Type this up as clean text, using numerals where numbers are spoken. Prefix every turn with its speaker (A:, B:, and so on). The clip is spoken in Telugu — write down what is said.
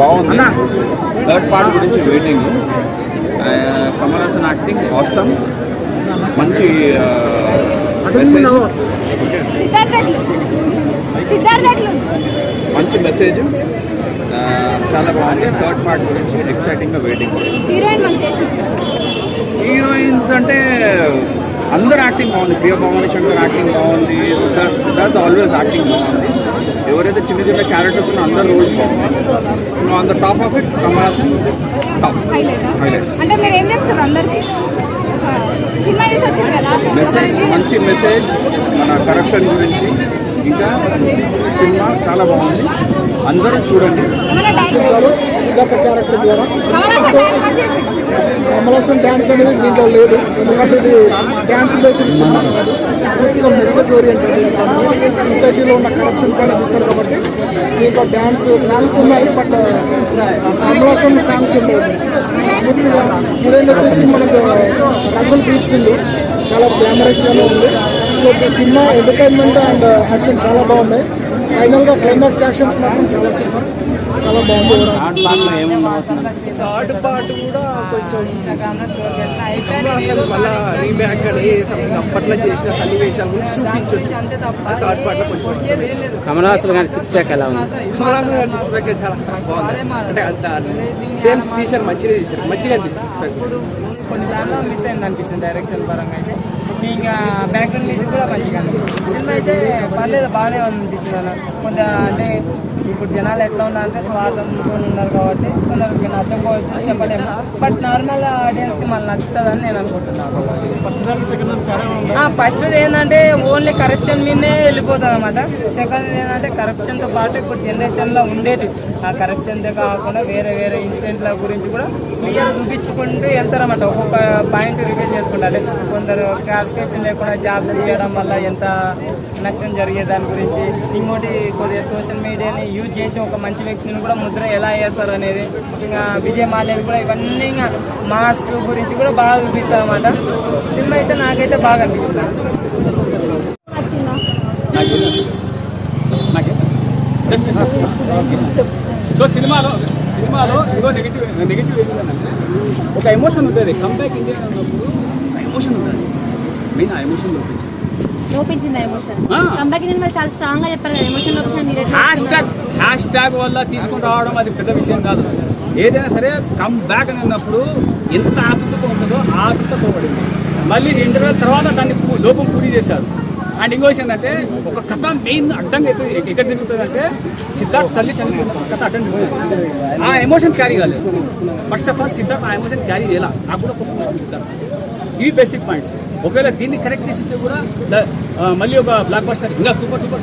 A: బాగుంది. థర్డ్ పార్ట్ గురించి waiting. Kamal Haasan acting awesome. మంచి మంచి మెసేజ్, చాలా బాగుంది. థర్డ్ పార్ట్ గురించి ఎక్సైటింగ్గా వెయిటింగ్. హీరోయిన్స్ అంటే అందరు యాక్టింగ్ బాగుంది. ప్రియ భవాని శంకర్ యాక్టింగ్ బాగుంది. సిద్ధార్థ్ ఆల్వేస్ యాక్టింగ్ బాగుంది. ఎవరైతే చిన్న చిన్న క్యారెక్టర్స్ ఉన్నా అందరు రోల్స్ బాగుంది. On the top of it Kamal Haasan top highlight. Message, మంచి మెసేజ్ మన కరప్షన్ గురించి. ఇంకా సినిమా చాలా బాగుంది, అందరూ చూడండి.
B: సిద్ధార్థ క్యారెక్టర్ ద్వారా కమల్ హాసన్ డ్యాన్స్ అనేది దీంట్లో లేదు, ఎందుకంటే ఇది డ్యాన్స్ బేస్డ్ సినిమా కాదు, పూర్తిగా మెసేజ్ ఓరియంటెడ్. సొసైటీలో ఉన్న కరప్షన్ పైన తీశారు కాబట్టి దీంట్లో డ్యాన్స్ సాంగ్స్ ఉన్నాయి, బట్ కమల్ హాసన్ సాంగ్స్ ఉండవు. పూర్తిగా హీరోయిన్ వచ్చేసి మనకు రకుల్ ప్రీత్ సింగ్, చాలా గ్లామరస్గానే ఉంది. సో ఈ సినిమా ఎంటర్టైన్మెంట్ అండ్ యాక్షన్ చాలా బాగున్నాయి. ఫైనల్గా క్లైమాక్స్ యాక్షన్స్ మాత్రం చాలా సూపర్, చాలా బాగుంది.
C: థర్డ్ పార్ట్ కూడా కొంచెం మళ్ళీ రీబ్యాక్ అని అప్పట్లో చేసిన సన్నివేశాల గురించి చూపించవచ్చు. థర్డ్ పార్ట్లో కొంచెం
D: కమల్ హాసన్ గారి సిక్స్ ప్యాక్ ఎలా ఉంది?
C: కమల్ హాసన్ గారి సిక్స్ ప్యాక్ చాలా బాగుంది. అంటే అంత సేమ్ తీశారు, మంచిగా తీశారు, మంచిగా అనిపిస్తుంది సిక్స్ ప్యాక్.
D: కొన్ని దాంట్లో మిస్ అయింది అనిపించింది డైరెక్షన్ పరంగా అయితే. ఇంకా బ్యాక్గ్రౌండ్ మ్యూజిక్ కూడా మంచిగా అనిపించింది. సినిమా అయితే పర్లేదు, బాగానే అనిపించింది అన్న. కొంత అంటే ఇప్పుడు జనాలు ఎట్లా ఉన్నారంటే స్వాతంత్రంతో ఉన్నారు కాబట్టి కొందరికి నచ్చకపోవచ్చు, చెప్పలేము. బట్ నార్మల్ ఆడియన్స్కి మళ్ళీ నచ్చుతుందని నేను అనుకుంటున్నాను. ఫస్ట్ ఏంటంటే ఓన్లీ కరప్షన్ మీదనే వెళ్ళిపోతుంది అనమాట. సెకండ్ ఏంటంటే కరప్షన్తో పాటు ఇప్పుడు జనరేషన్లో ఉండేది ఆ కరప్షన్తో కాకుండా వేరే వేరే ఇన్సిడెంట్ల గురించి కూడా క్లియర్ చూపించుకుంటూ వెళ్తారన్నమాట. ఒక్కొక్క పాయింట్ రివీల్ చేసుకుంటారు. కొందరు క్వాలిఫికేషన్ లేకుండా జాబ్స్ చేయడం వల్ల ఎంత నష్టం జరిగే దాని గురించి, ఇంకోటి కొద్దిగా సోషల్ మీడియాని యూజ్ చేసి ఒక మంచి వ్యక్తిని కూడా ముద్ర ఎలా వేస్తారు అనేది, ఇంకా విజయ్ మాల్యాది కూడా ఇవన్నీ ఇంకా మాస్ గురించి కూడా బాగా చూపిస్తారు అన్నమాట. సినిమా అయితే నాకైతే బాగా అనిపించింది.
E: సో సినిమాలో ఇదో నెగిటివ్ ఏంటంటే ఒక ఎమోషన్ ఉంటుంది. కంబ్యాక్ ఇండియా అన్నప్పుడు ఎమోషన్ ఉంటుంది. మెయిన్ ఆ ఎమోషన్
F: లోపించింది. చాలా స్ట్రాంగ్ గా చెప్పారు కదా, ఎమోషన్
E: హ్యాష్ ట్యాగ్ వల్ల తీసుకుని రావడం అది పెద్ద విషయం కాదు. ఏదైనా సరే కమ్ బ్యాక్ అని ఉన్నప్పుడు ఎంత ఆతృతగా ఉంటుందో ఆ ఆతృతతో పడింది. మళ్ళీ ఇంటర్వ్యూ తర్వాత దాన్ని లోపం పూర్తి చేశారు. అండ్ ఇంకో విషయం ఏంటంటే ఒక కథ మెయిన్ అడ్డంగా అయితే ఎక్కడ తిరుగుతుందంటే సిద్ధార్థ్ తల్లి చనిపోయింది, కథ అడ్డం ఆ ఎమోషన్ క్యారీ కాలేదు. ఫస్ట్ ఆఫ్ ఆల్ సిద్ధార్థ్ ఆ ఎమోషన్ క్యారీ చేయాలి, ఆ కూడా సిద్ధార్థ్. ఇవి బేసిక్ పాయింట్స్. ఒకవేళ దీన్ని కరెక్ట్ చేసితే కూడా మళ్ళీ ఒక బ్లాక్ బస్టర్ ఇంకా సూపర్